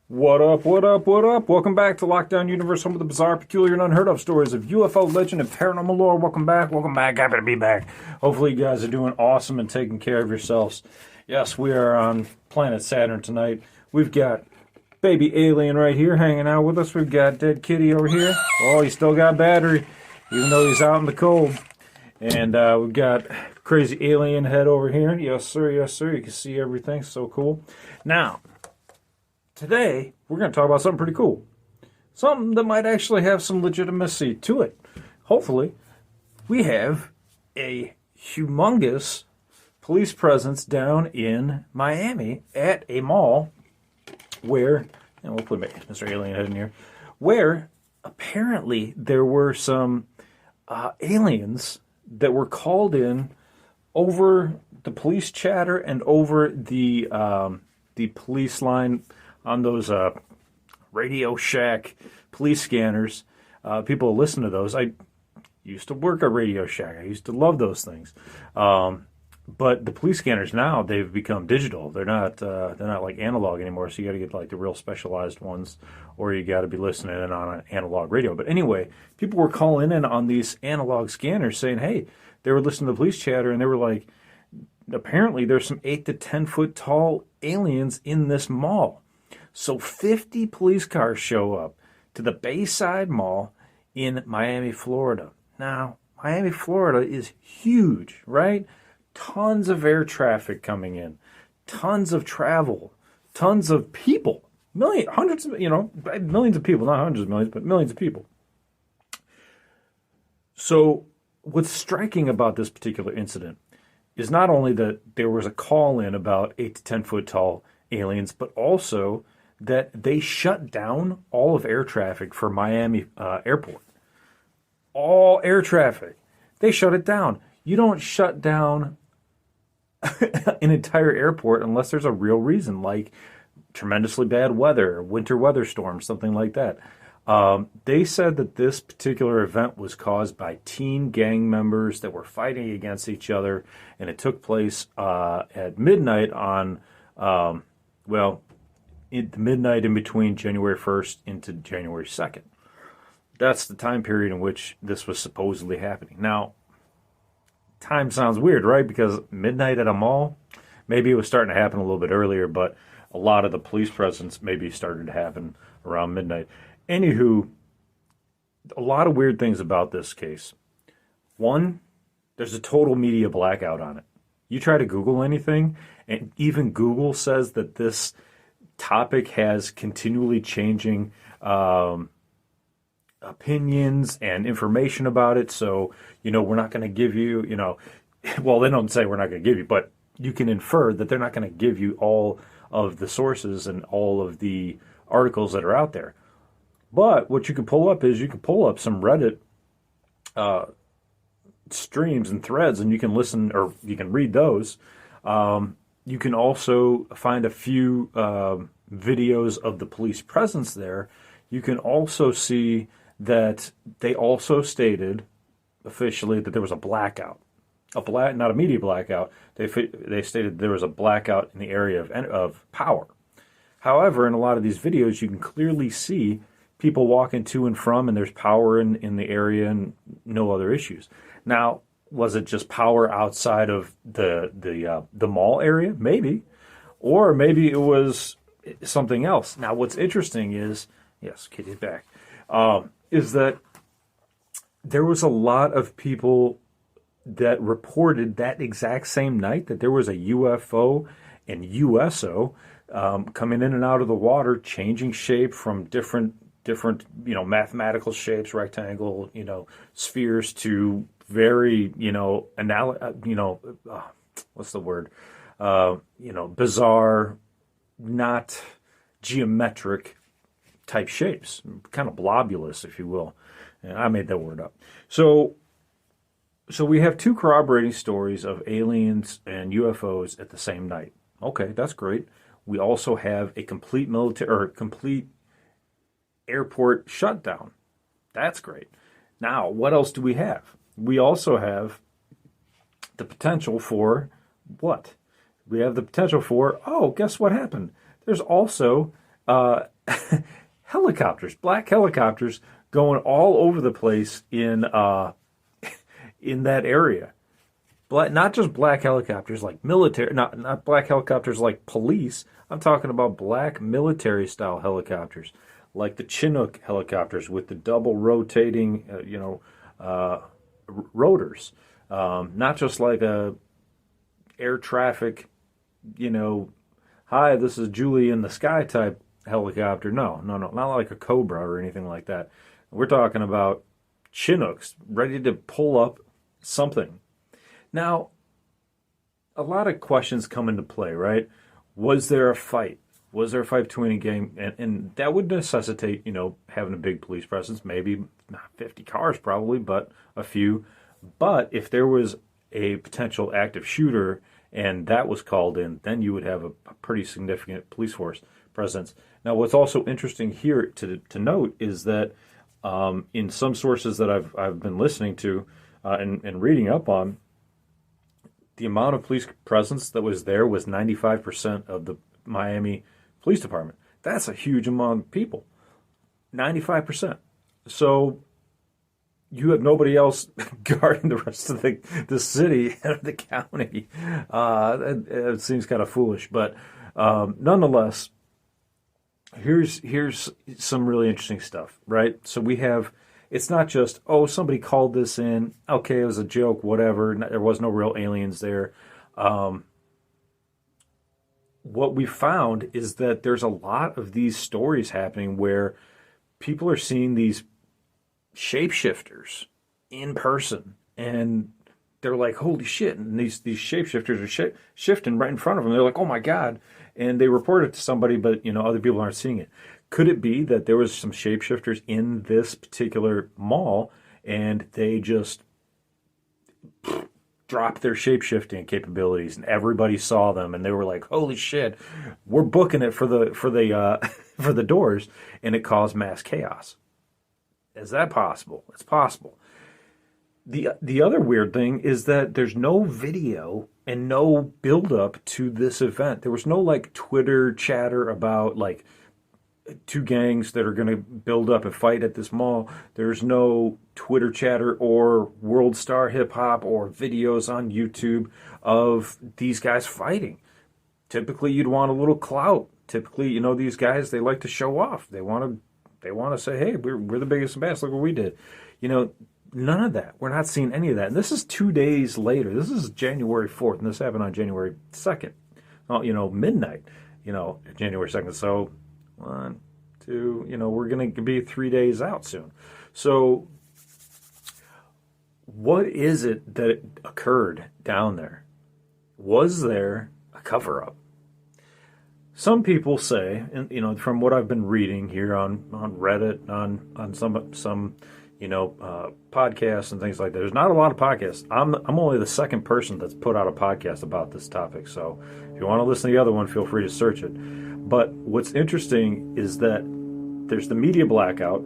What up, what up, what up? Welcome back to Lockdown Universe, home of the bizarre, peculiar, and unheard of stories of UFO legend and paranormal lore. Welcome back, happy to be back. Hopefully you guys are doing awesome and taking care of yourselves. Yes, we are on planet Saturn tonight. We've got baby alien right here hanging out with us. We've got dead kitty over here. Oh, he's still got battery, even though he's out in the cold. And we've got crazy alien head over here. Yes, sir, yes, sir. You can see everything. So cool. Now, today, we're going to talk about something pretty cool. Something that might actually have some legitimacy to it. Hopefully, we have a humongous police presence down in Miami at a mall where, and we'll put Mr. Alien Head in here, where apparently there were some aliens that were called in over the police chatter and over the police line on those Radio Shack police scanners. People listen to those. I used to work at Radio Shack. I used to love those things. But the police scanners now, they've become digital. They're not like analog anymore. So you got to get like the real specialized ones, or you got to be listening in on an analog radio. But anyway, people were calling in on these analog scanners saying, hey, they were listening to the police chatter, and they were like, apparently there's some 8 to 10 foot tall aliens in this mall. So 50 police cars show up to the Bayside Mall in Miami, Florida. Now, Miami, Florida is huge, right? Tons of air traffic coming in, tons of travel, tons of people, millions of people, not hundreds of millions, but millions of people. So what's striking about this particular incident is not only that there was a call in about 8 to 10 foot tall aliens, but also that they shut down all of air traffic for Miami airport. All air traffic. They shut it down. You don't shut down an entire airport unless there's a real reason, like tremendously bad weather, winter weather storms, something like that. They said that this particular event was caused by teen gang members that were fighting against each other, and it took place at midnight on, midnight in between January 1st into January 2nd. That's the time period in which this was supposedly happening. Now, time sounds weird, right? Because midnight at a mall, maybe it was starting to happen a little bit earlier, but a lot of the police presence maybe started to happen around midnight. Anywho, a lot of weird things about this case. One, there's a total media blackout on it. You try to Google anything, and even Google says that this topic has continually changing opinions and information about it. So, we're not going to give you, well, they don't say we're not going to give you, but you can infer that they're not going to give you all of the sources and all of the articles that are out there. But what you can pull up is you can pull up some Reddit streams and threads, and you can listen or you can read those. You can also find a few videos of the police presence there. You can also see that they also stated officially that there was a blackout. Not a media blackout. They stated there was a blackout in the area of power. However, in a lot of these videos, you can clearly see people walking to and from, and there's power in the area and no other issues. Now, was it just power outside of the mall area? Maybe. Or maybe it was something else. Now, what's interesting is, yes, Kitty's back, is that there was a lot of people that reported that exact same night that there was a UFO and USO coming in and out of the water, changing shape from different mathematical shapes, rectangle, spheres, to very, what's the word? Bizarre, not geometric type shapes, kind of blobulous, if you will. And I made that word up. So we have two corroborating stories of aliens and UFOs at the same night. Okay, that's great. We also have a complete complete airport shutdown. That's great. Now, what else do we have? We also have the potential for what? We have the potential for, guess what happened? There's also helicopters, black helicopters going all over the place in that area. Not just black helicopters like military, not black helicopters like police. I'm talking about black military style helicopters, like the Chinook helicopters with the double rotating, rotors. Not just like a air traffic, hi, this is Julie in the sky type helicopter. No, not like a Cobra or anything like that. We're talking about Chinooks ready to pull up something. Now, a lot of questions come into play, right? Was there a fight? Was there a fight between a gang? And that would necessitate, having a big police presence, maybe not 50 cars probably, but a few. But if there was a potential active shooter and that was called in, then you would have a pretty significant police force presence. Now, what's also interesting here to note is that in some sources that I've been listening to and reading up on, the amount of police presence that was there was 95% of the Miami Police Department. That's a huge amount of people. 95%. So you have nobody else guarding the rest of the city and the county. It seems kind of foolish, but nonetheless, here's some really interesting stuff, right? So we have, it's not just, somebody called this in, okay, it was a joke, whatever, there was no real aliens there. What we found is that there's a lot of these stories happening where people are seeing these shapeshifters in person, and they're like, holy shit, and these shapeshifters are shifting right in front of them. They're like, oh my God, and they report it to somebody, but other people aren't seeing it. Could it be that there was some shapeshifters in this particular mall and they just dropped their shapeshifting capabilities and everybody saw them and they were like, holy shit, we're booking it for the for the doors, and it caused mass chaos? Is that possible? It's possible. The other weird thing is that there's no video and no build up to this event. There was no like Twitter chatter about like two gangs that are going to build up and fight at this mall. There's no Twitter chatter or World Star Hip Hop or videos on YouTube of these guys fighting. Typically, you'd want a little clout. Typically, these guys, they like to show off. They want to say, hey, we're the biggest and best. Look what we did. None of that. We're not seeing any of that. And this is 2 days later. This is January 4th, and this happened on January 2nd. Midnight, January 2nd. So 1, 2, we're going to be 3 days out soon. So what is it that occurred down there? Was there a cover-up? Some people say, and from what I've been reading here on Reddit, on some podcasts and things like that. There's not a lot of podcasts. I'm only the second person that's put out a podcast about this topic. So if you want to listen to the other one, feel free to search it. But what's interesting is that there's the media blackout.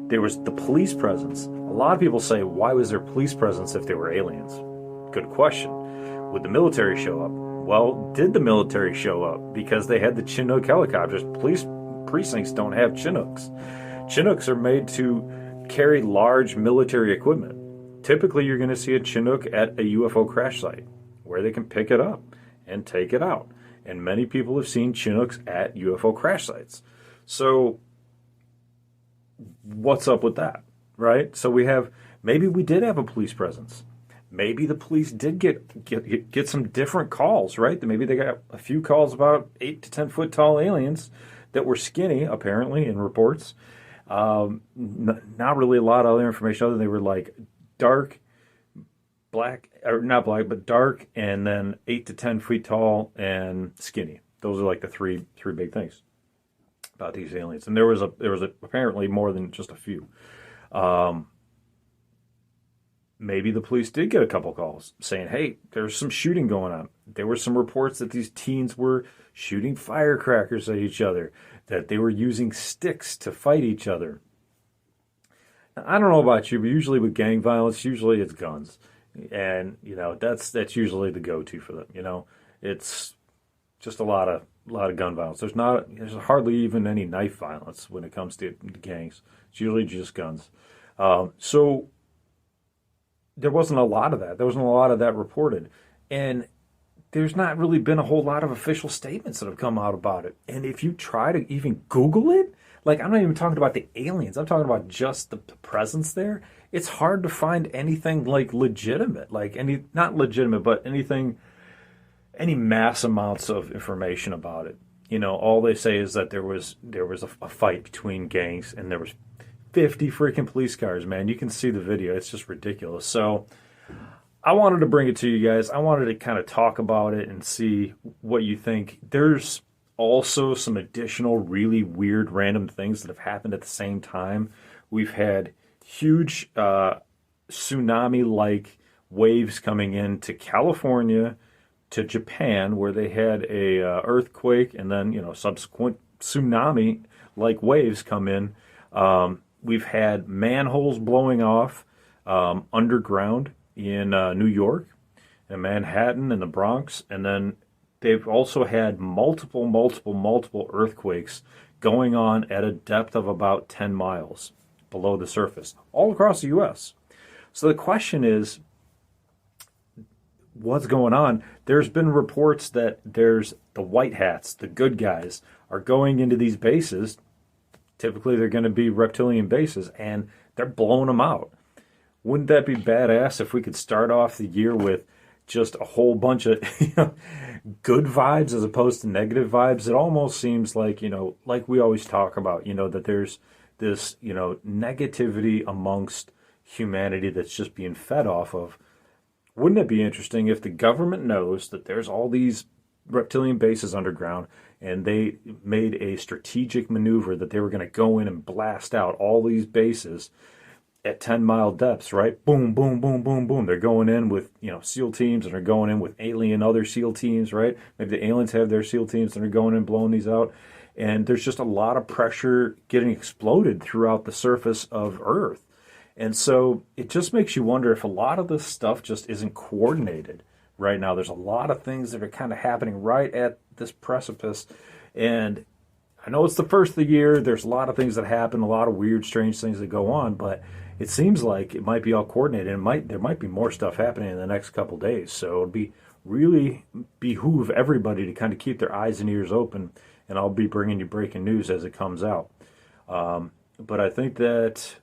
There was the police presence. A lot of people say, why was there police presence if they were aliens? Good question. Would the military show up? Well, did the military show up? Because they had the Chinook helicopters. Police precincts don't have Chinooks. Chinooks are made to carry large military equipment. Typically, you're going to see a Chinook at a UFO crash site where they can pick it up and take it out. And many people have seen Chinooks at UFO crash sites. So what's up with that, right? So maybe we did have a police presence. Maybe the police did get some different calls, right? Maybe they got a few calls about 8 to 10 foot tall aliens that were skinny, apparently, in reports. Not really a lot of other information other than they were like dark, black, or not black, but dark, and then 8 to 10 feet tall and skinny. Those are like the three big things about these aliens. And there was apparently more than just a few. Maybe the police did get a couple calls saying, hey, there's some shooting going on. There were some reports that these teens were shooting firecrackers at each other, that they were using sticks to fight each other. Now, I don't know about you, but usually with gang violence, usually it's guns. And, that's usually the go-to for them. It's just a lot of gun violence. There's hardly even any knife violence when it comes to gangs. It's usually just guns. So there wasn't a lot of that. There wasn't a lot of that reported. And there's not really been a whole lot of official statements that have come out about it. And if you try to even Google it, like, I'm not even talking about the aliens. I'm talking about just the presence there. It's hard to find anything like legitimate, like not legitimate, but any mass amounts of information about it. All they say is that there was a fight between gangs, and there was 50 freaking police cars, man. You can see the video. It's just ridiculous. So I wanted to bring it to you guys. I wanted to kind of talk about it and see what you think. There's also some additional really weird random things that have happened at the same time. We've had huge tsunami-like waves coming into California, to Japan, where they had a earthquake, and then subsequent tsunami-like waves come in. We've had manholes blowing off underground in New York, and Manhattan, and the Bronx, and then they've also had multiple earthquakes going on at a depth of about 10 miles below the surface, all across the U.S. So the question is, what's going on? There's been reports that there's the white hats, the good guys, are going into these bases. Typically, they're going to be reptilian bases, and they're blowing them out. Wouldn't that be badass if we could start off the year with just a whole bunch of good vibes as opposed to negative vibes? It almost seems like, like we always talk about, that there's this, negativity amongst humanity that's just being fed off of. Wouldn't it be interesting if the government knows that there's all these reptilian bases underground, and they made a strategic maneuver that they were going to go in and blast out all these bases at 10-mile depths, right? Boom, boom, boom, boom, boom. They're going in with, SEAL teams, and they're going in with other SEAL teams, right? Maybe the aliens have their SEAL teams, and they're going in blowing these out. And there's just a lot of pressure getting exploded throughout the surface of Earth. And so it just makes you wonder if a lot of this stuff just isn't coordinated right now. There's a lot of things that are kind of happening right at this precipice. And I know it's the first of the year. There's a lot of things that happen, a lot of weird, strange things that go on. But it seems like it might be all coordinated. There might be more stuff happening in the next couple of days. So it'll be really behoove everybody to kind of keep their eyes and ears open. And I'll be bringing you breaking news as it comes out. But I think that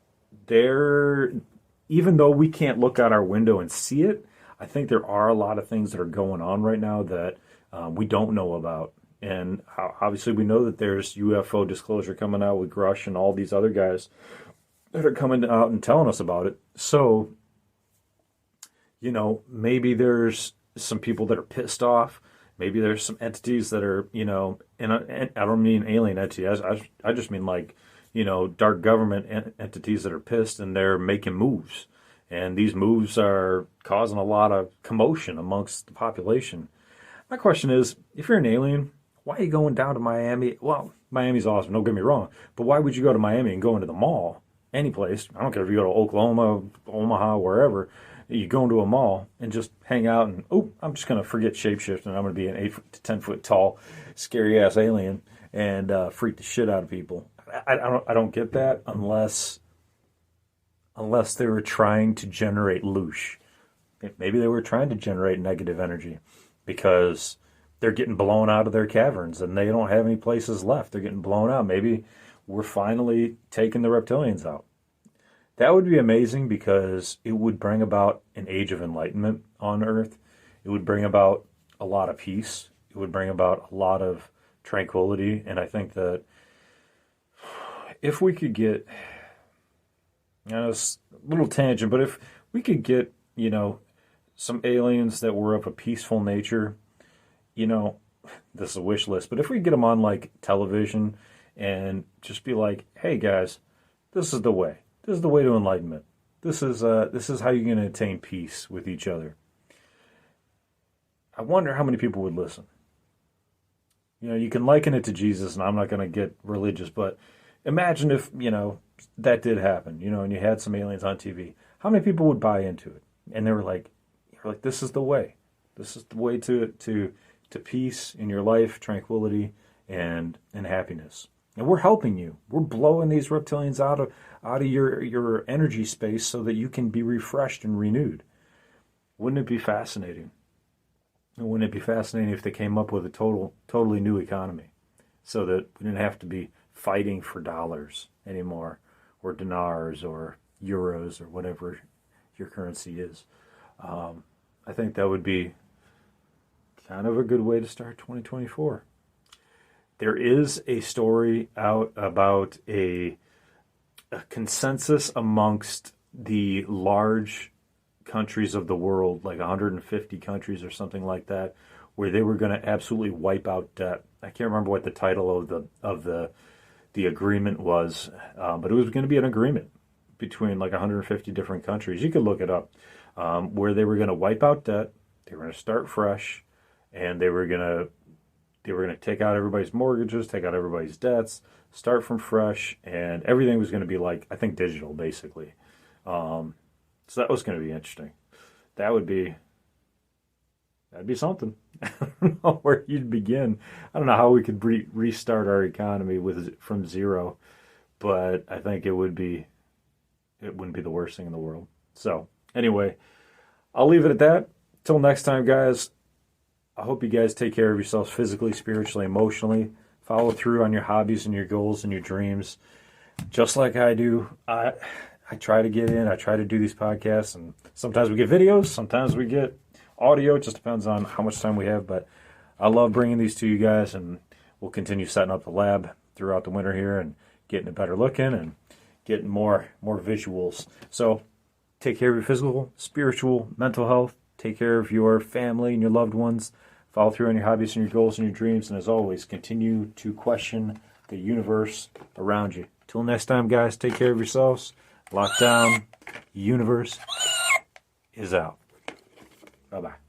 even though we can't look out our window and see it, I think there are a lot of things that are going on right now that we don't know about. And obviously we know that there's UFO disclosure coming out with Grush and all these other guys that are coming out and telling us about it. So, maybe there's some people that are pissed off. Maybe there's some entities that are, and I don't mean alien entities. I just mean like, dark government entities that are pissed, and they're making moves. And these moves are causing a lot of commotion amongst the population. My question is, if you're an alien, why are you going down to Miami? Well, Miami's awesome, don't get me wrong. But why would you go to Miami and go into the mall? Any place. I don't care if you go to Oklahoma, Omaha, wherever. You go into a mall and just hang out and, I'm just going to forget shapeshifting. I'm going to be an 8 to 10 foot tall, scary ass alien and freak the shit out of people. I don't get that unless they were trying to generate loosh. Maybe they were trying to generate negative energy because they're getting blown out of their caverns and they don't have any places left. They're getting blown out. Maybe we're finally taking the reptilians out. That would be amazing because it would bring about an age of enlightenment on Earth. It would bring about a lot of peace. It would bring about a lot of tranquility. And I think that if we could get, it's a little tangent, but if we could get, some aliens that were of a peaceful nature, this is a wish list, but if we could get them on like television and just be like, hey guys, this is the way. This is the way to enlightenment. This is how you're going to attain peace with each other. I wonder how many people would listen. You can liken it to Jesus, and I'm not going to get religious, but imagine if, that did happen, and you had some aliens on TV. How many people would buy into it? And they were like, this is the way. This is the way to to peace in your life, tranquility, and happiness. And we're helping you. We're blowing these reptilians out of your energy space so that you can be refreshed and renewed. Wouldn't it be fascinating? Wouldn't it be fascinating if they came up with a totally new economy so that we didn't have to be fighting for dollars anymore, or dinars, or euros, or whatever your currency is? I think that would be kind of a good way to start 2024. There is a story out about a consensus amongst the large countries of the world, like 150 countries or something like that, where they were going to absolutely wipe out debt. I can't remember what the title of the agreement was, but it was going to be an agreement between like 150 different countries. You could look it up, where they were going to wipe out debt, they were going to start fresh, and they were going to take out everybody's mortgages, take out everybody's debts, start from fresh, and everything was going to be like, I think, digital, basically. So that was going to be interesting. That'd be something. I don't know where you'd begin. I don't know how we could restart our economy from zero, but I think it wouldn't be the worst thing in the world. So anyway, I'll leave it at that. Till next time, guys. I hope you guys take care of yourselves physically, spiritually, emotionally. Follow through on your hobbies and your goals and your dreams, just like I do. I try to get in. I try to do these podcasts, and sometimes we get videos, sometimes we get audio. It just depends on how much time we have, but I love bringing these to you guys, and we'll continue setting up the lab throughout the winter here and getting it better looking and getting more visuals. So take care of your physical, spiritual, mental health. Take care of your family and your loved ones. Follow through on your hobbies and your goals and your dreams, and as always, continue to question the universe around you. Till next time, guys, take care of yourselves. Lockdown Universe is out. Bye-bye.